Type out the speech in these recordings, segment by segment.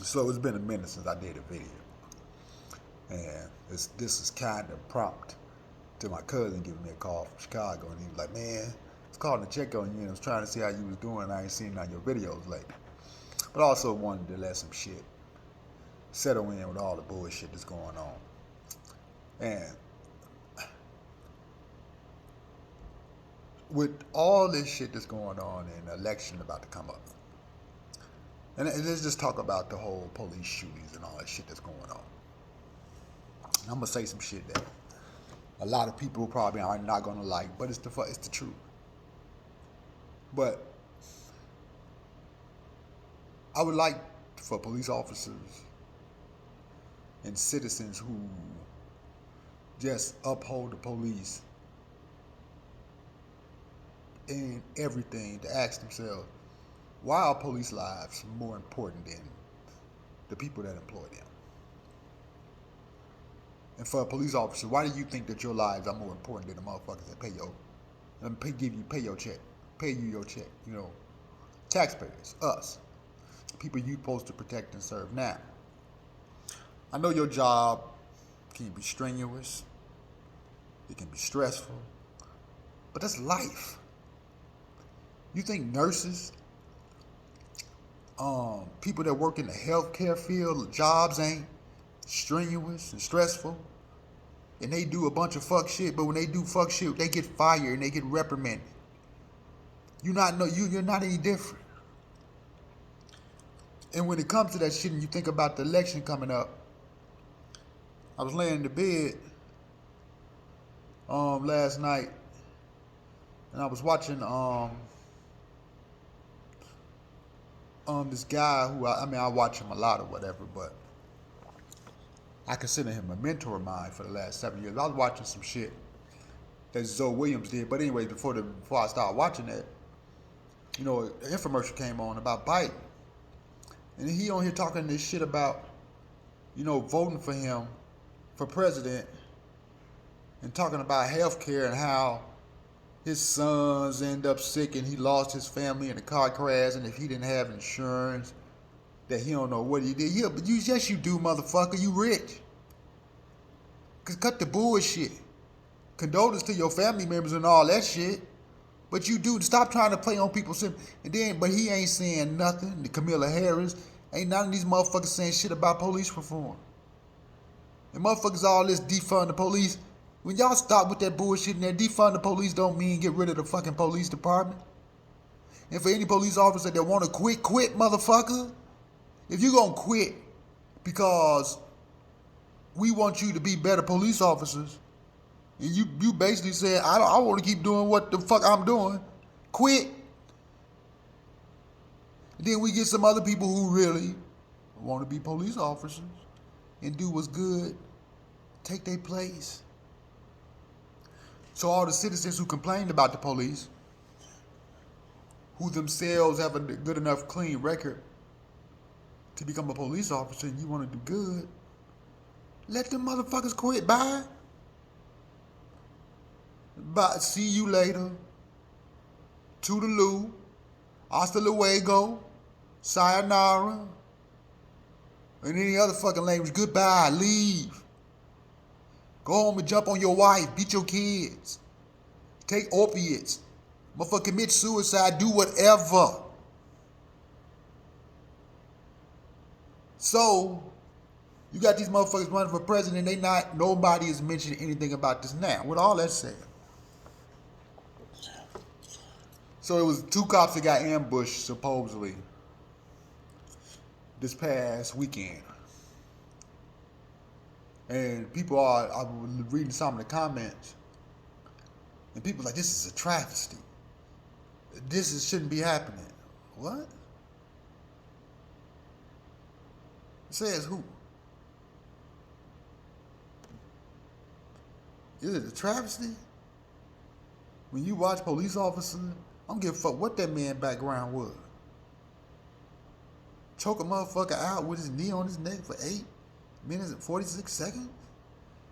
So it's been a minute since I did a video. And this is kind of prompt to my cousin giving me a call from Chicago. And he was like, man, I was calling to check on you and I was trying to see how you was doing. I ain't seen none of your videos lately. But I also wanted to let some shit settle in with all the bullshit that's going on. And with all this shit that's going on and the election about to come up, and let's just talk about the whole police shootings and all that shit that's going on. And I'm gonna say some shit that a lot of people probably are not gonna like, but it's the truth. But I would like for police officers and citizens who just uphold the police in everything to ask themselves, why are police lives more important than the people that employ them? And for a police officer, why do you think that your lives are more important than the motherfuckers that pay your check, pay you your check? You know, taxpayers, us, people you supposed to protect and serve. Now, I know your job can be strenuous, it can be stressful, but that's life. You think nurses, people that work in the healthcare field, jobs ain't strenuous and stressful, and they do a bunch of fuck shit, but when they do fuck shit, they get fired and they get reprimanded. You're not any different. And when it comes to that shit and you think about the election coming up, I was laying in the bed last night and I was watching this guy who I watch him a lot or whatever, but I consider him a mentor of mine for the last 7 years. I was watching some shit that Zoe Williams did, but anyway, before I started watching that, you know, an infomercial came on about Biden, and he on here talking this shit about, you know, voting for him for president, and talking about healthcare and how his sons end up sick and he lost his family in a car crash, and if he didn't have insurance, that he don't know what he did. Yeah, but yes you do, motherfucker. You rich. Cause cut the bullshit. Condolences to your family members and all that shit. But you do stop trying to play on people's and then. But he ain't saying nothing. The Kamala Harris ain't none of these motherfuckers saying shit about police reform. And motherfuckers all this defund the police. When y'all stop with that bullshit and that defund the police don't mean get rid of the fucking police department. And for any police officer that want to quit, motherfucker. If you gonna quit because we want you to be better police officers, and you basically said, I want to keep doing what the fuck I'm doing, quit. And then we get some other people who really want to be police officers and do what's good, take their place. So all the citizens who complained about the police, who themselves have a good enough clean record to become a police officer and you want to do good, let them motherfuckers quit. Bye. See you later. Toodaloo. Hasta luego. Sayonara. And any other fucking language. Goodbye. Leave. Go home and jump on your wife. Beat your kids. Take opiates. Motherfucker commit suicide. Do whatever. So, you got these motherfuckers running for president, nobody is mentioning anything about this now. With all that said. So it was 2 cops that got ambushed, supposedly, this past weekend. And I was reading some of the comments, and people like, this is a travesty. Shouldn't be happening. What? Says who? Is it a travesty? When you watch police officers, I don't give a fuck what that man's background was. Choke a motherfucker out with his knee on his neck for 8 minutes and 46 seconds?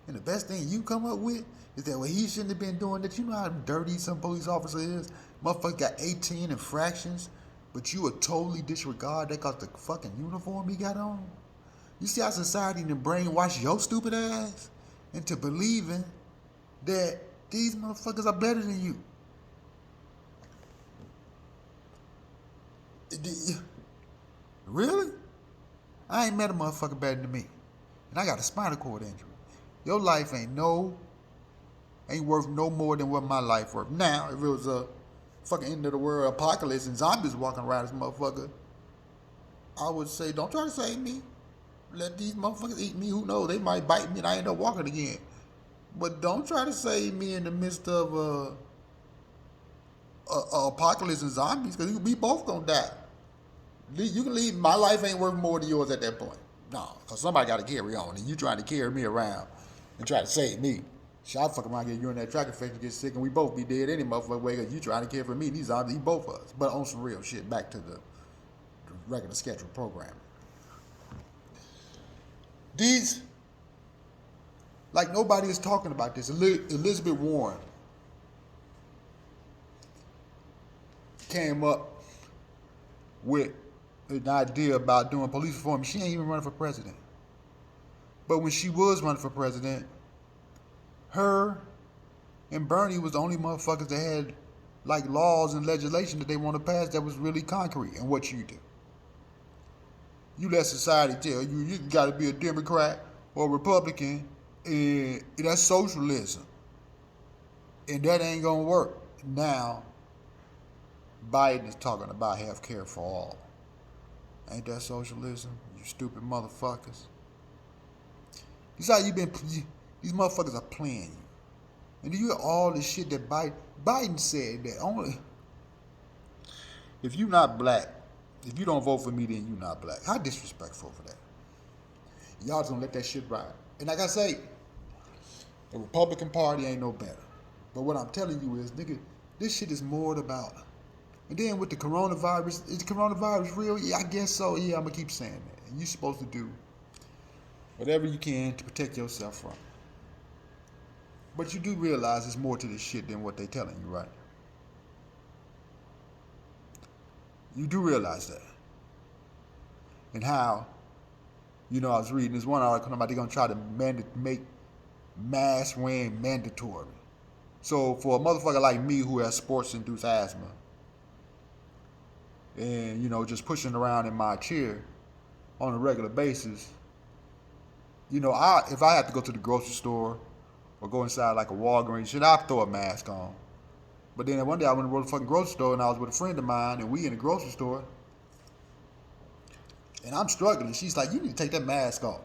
And the best thing you come up with is that, well, he shouldn't have been doing that. You know how dirty some police officer is? Motherfucker got 18 infractions But you would totally disregard that because the fucking uniform he got on? You see how society done brainwash your stupid ass into believing that these motherfuckers are better than you. Really? I ain't met a motherfucker better than me. And I got a spinal cord injury. Your life ain't worth no more than what my life worth. Now, if it was a fucking end of the world apocalypse and zombies walking around this motherfucker, I would say, don't try to save me. Let these motherfuckers eat me. Who knows? They might bite me and I end up walking again. But don't try to save me in the midst of a apocalypse and zombies, because we both gonna die. You can leave. My life ain't worth more than yours at that point. No, because somebody got to carry on, and you trying to carry me around and try to save me. Shit, I fuck around, get urinary tract infection, get sick, and we both be dead any motherfucker way, because you trying to care for me. These zombies eat both of us. But on some real shit, back to the regular scheduled programming. These, like nobody is talking about this. Elizabeth Warren came up with an idea about doing police reform. She ain't even running for president. But when she was running for president, her and Bernie was the only motherfuckers that had like laws and legislation that they want to pass that was really concrete. And what you do, you let society tell you you got to be a Democrat or a Republican, and that's socialism, and that ain't gonna work. Now Biden is talking about health care for all. Ain't that socialism? You stupid motherfuckers. This how you been. These motherfuckers are playing you. And do you hear all this shit that Biden said that only if you not black, if you don't vote for me, then you not black. How disrespectful for that? Y'all just gonna let that shit ride. And like I say, the Republican Party ain't no better. But what I'm telling you is, nigga, this shit is more about. And then with the coronavirus, is the coronavirus real? Yeah, I guess so. Yeah, I'm gonna keep saying that. And you're supposed to do whatever you can to protect yourself from it. But you do realize there's more to this shit than what they telling you, right? You do realize that. And how, I was reading this one article about they're gonna try to make mask wearing mandatory. So for a motherfucker like me who has sports-induced asthma, and just pushing around in my chair on a regular basis, if I have to go to the grocery store or go inside like a Walgreens, shit, I'll throw a mask on. But then one day I went to the fucking grocery store and I was with a friend of mine and we in the grocery store and I'm struggling. She's like, you need to take that mask off.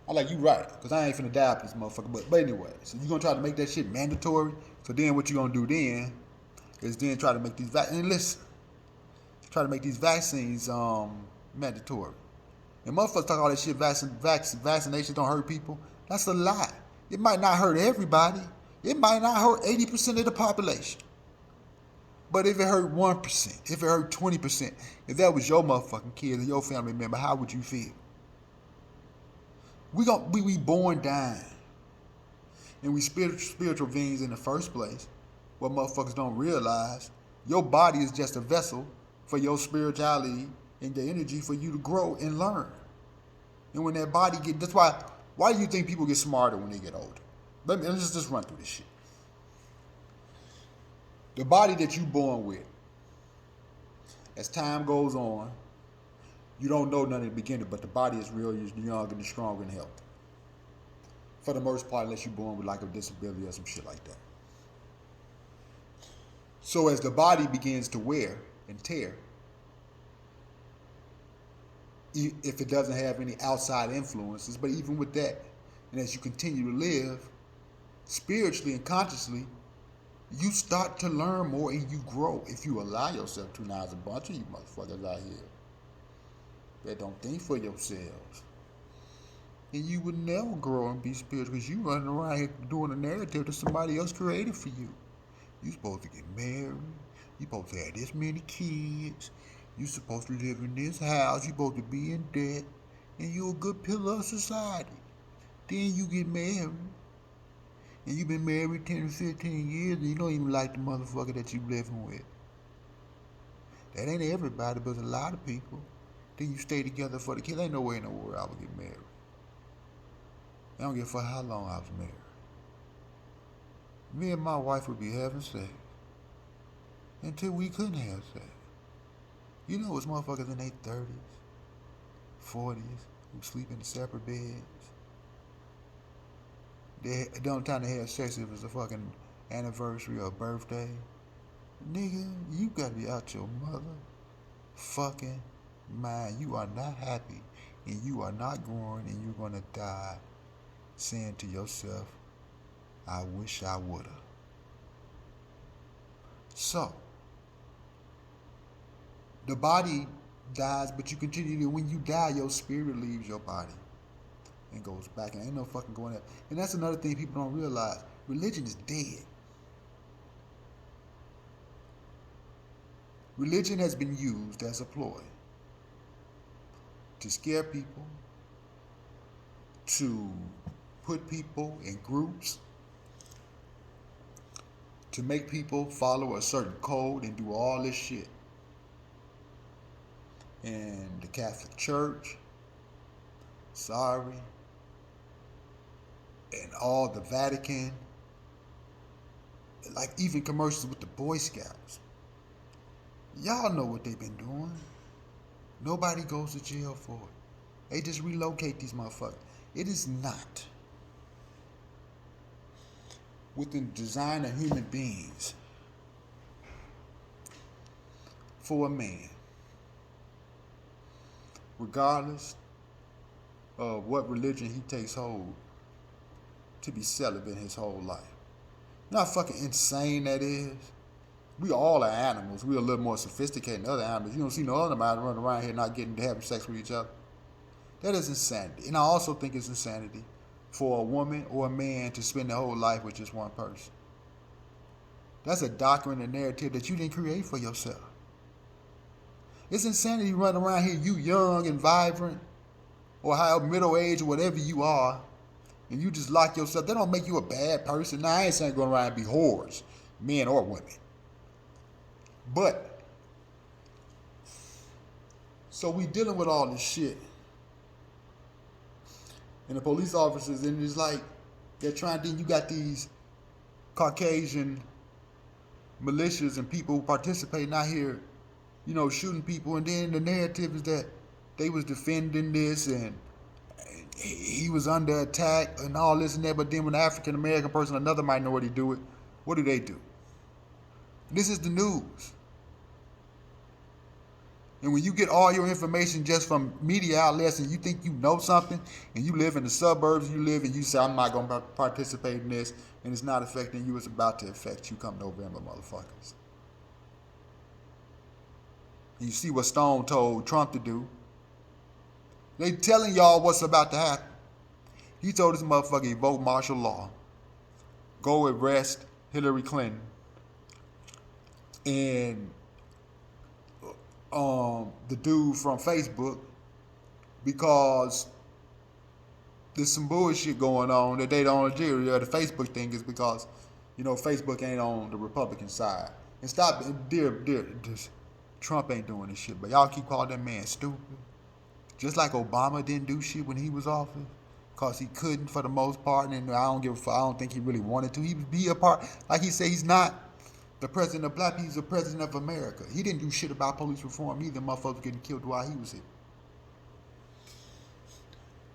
I'm like, you right, because I ain't finna die up this motherfucker. But anyway, so you gonna try to make that shit mandatory? So then what you gonna do then is then try to make these try to make these vaccines mandatory. And motherfuckers talk all that shit, vaccinations don't hurt people. That's a lie. It might not hurt everybody. It might not hurt 80% of the population. But if it hurt 1%, if it hurt 20%, if that was your motherfucking kid or your family member, how would you feel? We born dying. And we spiritual beings in the first place. What motherfuckers don't realize, your body is just a vessel for your spirituality and the energy for you to grow and learn. And when that body that's why do you think people get smarter when they get older? Let's just run through this shit. The body that you born with, as time goes on, you don't know nothing in the beginning, but the body is real young and strong and healthy. For the most part, unless you're born with like a disability or some shit like that. So as the body begins to wear and tear, if it doesn't have any outside influences, but even with that, and as you continue to live spiritually and consciously, you start to learn more and you grow if you allow yourself to. Now, there's a bunch of you motherfuckers out here that don't think for yourselves. And you would never grow and be spiritual because you running around here doing a narrative that somebody else created for you. You supposed to get married. You supposed to have this many kids. You supposed to live in this house. You supposed to be in debt. And you're a good pillar of society. Then you get married. And you've been married 10 or 15 years and you don't even like the motherfucker that you living with. That ain't everybody, but a lot of people. Then you stay together for the kids. Ain't no way in the world I would get married. I don't give a fuck how long I was married. Me and my wife would be having sex until we couldn't have sex. You know it's motherfuckers in their 30s, 40s, who sleep in separate beds. The only time they have sex if it's a fucking anniversary or birthday. Nigga, you gotta be out your mother fucking mind. You are not happy and you are not growing and you're gonna die saying to yourself, I wish I woulda. So, the body dies, but you continue to, when you die, your spirit leaves your body and goes back, and ain't no fucking going there. And that's another thing people don't realize. Religion is dead. Religion has been used as a ploy to scare people, to put people in groups, to make people follow a certain code and do all this shit. And the Catholic Church, sorry, and all the Vatican, like even commercials with the Boy Scouts. Y'all know what they've been doing. Nobody goes to jail for it. They just relocate these motherfuckers. It is not within the design of human beings for a man, regardless of what religion he takes hold, to be celibate his whole life. You know how fucking insane that is? We all are animals. We're a little more sophisticated than other animals. You don't see no other animals running around here not getting to having sex with each other. That is insanity. And I also think it's insanity for a woman or a man to spend their whole life with just one person. That's a doctrine and narrative that you didn't create for yourself. It's insanity running around here, you young and vibrant, or how middle-aged or whatever you are, and you just lock yourself. That don't make you a bad person. Now, I ain't saying going around and be whores, men or women. But, so we dealing with all this shit. And the police officers, and it's like, they're trying to, you got these Caucasian militias and people participating out here, you know, shooting people, and then the narrative is that they was defending this and he was under attack and all this and that, but then when an African American person, another minority do it, what do? This is the news. And when you get all your information just from media outlets and you think you know something and you live in the suburbs you live and you say, I'm not going to participate in this and it's not affecting you, it's about to affect you come November, motherfuckers. And you see what Stone told Trump to do. They telling y'all what's about to happen. He told this motherfucker evoke martial law, go arrest Hillary Clinton, and the dude from Facebook, because there's some bullshit going on that they don't agree. The Facebook thing is because, you know, Facebook ain't on the Republican side. And stop, Trump ain't doing this shit, but y'all keep calling that man stupid. Just like Obama didn't do shit when he was office, because he couldn't for the most part, and I don't give a fuck. I don't think he really wanted to. He would be a part, like he said, he's not the president of black people, he's the president of America. He didn't do shit about police reform either. Motherfuckers getting killed while he was here.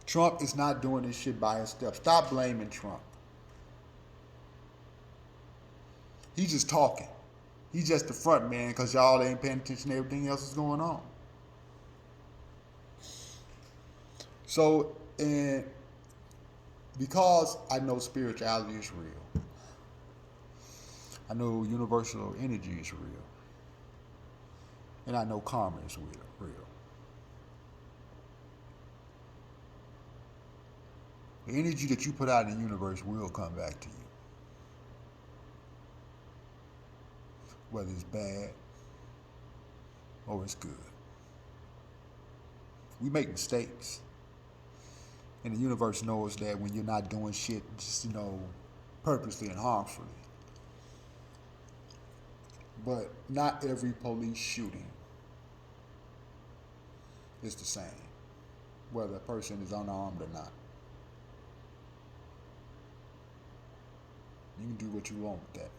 Trump is not doing this shit by himself. Stop blaming Trump. He's just talking. He's just the front man because y'all ain't paying attention to everything else that's going on. So, and because I know spirituality is real, I know universal energy is real, and I know karma is real. The energy that you put out in the universe will come back to you. Whether it's bad or it's good. We make mistakes. And the universe knows that when you're not doing shit just, you know, purposely and harmfully. But not every police shooting is the same, whether a person is unarmed or not. You can do what you want with that.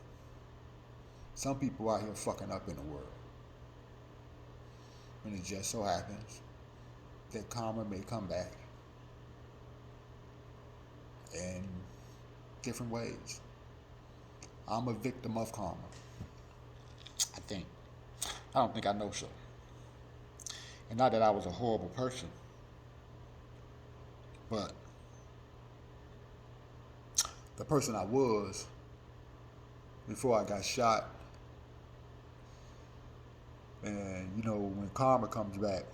Some people out here fucking up in the world. And it just so happens that karma may come back in different ways. I'm a victim of karma. I think. I don't think I know so. And not that I was a horrible person, but the person I was before I got shot. And when karma comes back,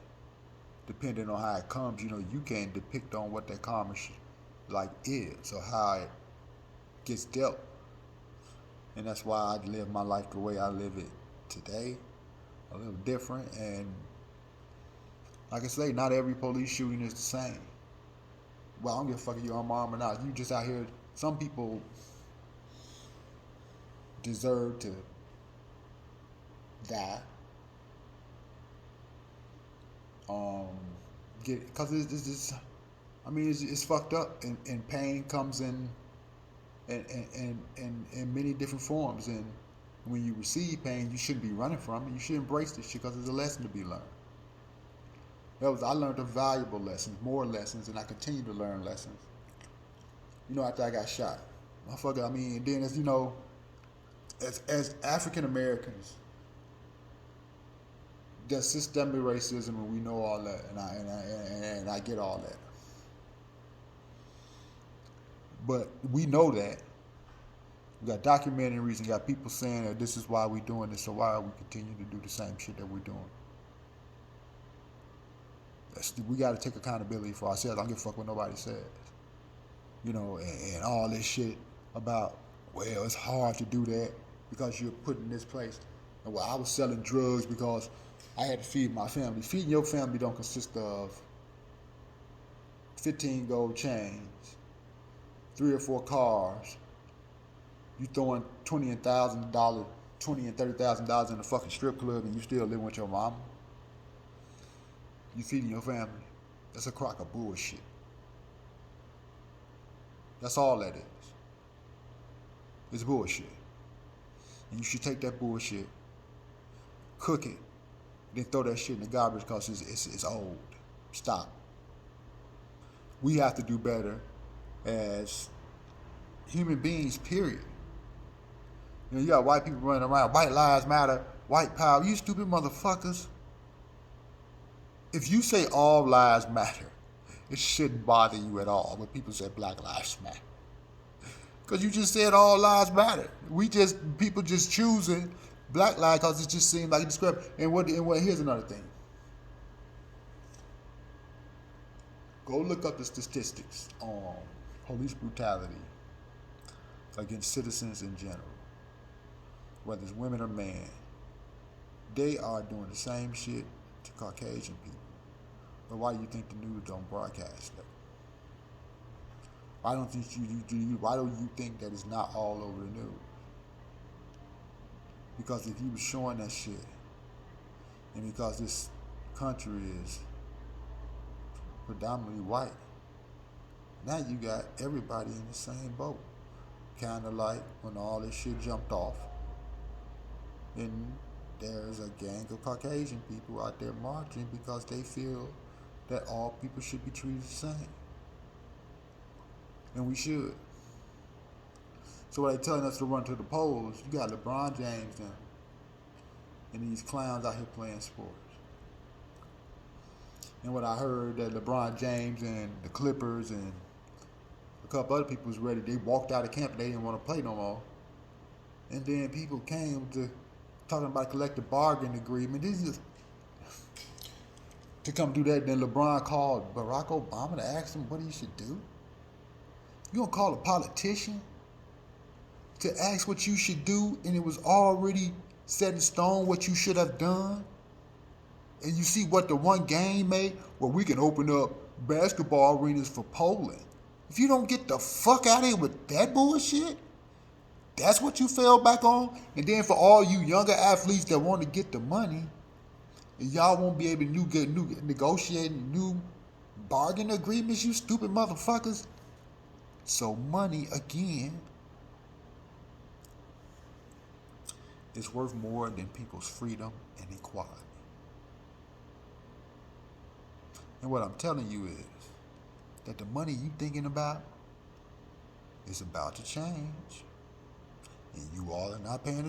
depending on how it comes, you can depict on what that karma is, or how it gets dealt. And that's why I live my life the way I live it today, a little different. And like I say, not every police shooting is the same. Well, I don't give a fuck if you're unarmed or not. You just out here. Some people deserve to die. Because it's fucked up, and pain comes in many different forms. And when you receive pain, you shouldn't be running from it. You should embrace this shit because there's a lesson to be learned. I learned a valuable lessons, more lessons, and I continue to learn lessons. After I got shot, and then as African Americans, there's systemic racism, and we know all that, and I get all that. But we know that. We got documentaries and got people saying that this is why we're doing this, so why we continue to do the same shit that we're doing. We got to take accountability for ourselves. I don't give a fuck what nobody says. And all this shit about, well, it's hard to do that because you're put in this place. And I was selling drugs because I had to feed my family. Feeding your family don't consist of 15 gold chains, 3 or 4 cars. You throwing $20 and $30,000 in a fucking strip club, and you still living with your mama. You feeding your family. That's a crock of bullshit. That's all that is. It's bullshit. And you should take that bullshit, cook it, then throw that shit in the garbage because it's old. Stop. We have to do better as human beings, period. You got white people running around, white lives matter, white power. You stupid motherfuckers. If you say all lives matter, it shouldn't bother you at all when people say black lives matter. Because you just said all lives matter. People just choosing black lives because it just seems like it's discrepant. And here's another thing. Go look up the statistics on police brutality against citizens in general, whether it's women or men. They are doing the same shit to Caucasian people. But why do you think the news don't broadcast that? Why don't you think that it's not all over the news? Because if you were showing that shit, and because this country is predominantly white, now you got everybody in the same boat. Kind of like when all this shit jumped off, and there's a gang of Caucasian people out there marching because they feel that all people should be treated the same. And we should. So what they telling us to run to the polls, you got LeBron James now, and these clowns out here playing sports. And what I heard that LeBron James and the Clippers and a couple other people was ready, they walked out of camp and they didn't want to play no more. And then people came to talking about a collective bargaining agreement. This is to come do that. Then LeBron called Barack Obama to ask him what he should do. You gonna call a politician to ask what you should do, and it was already set in stone what you should have done? And you see what the one game made? Well, we can open up basketball arenas for Poland. If you don't get the fuck out of here with that bullshit, that's what you fell back on? And then for all you younger athletes that want to get the money, And y'all won't be able to negotiate new bargain agreements, you stupid motherfuckers. So money, again, is worth more than people's freedom and equality. And what I'm telling you is that the money you thinking about is about to change. And you all are not paying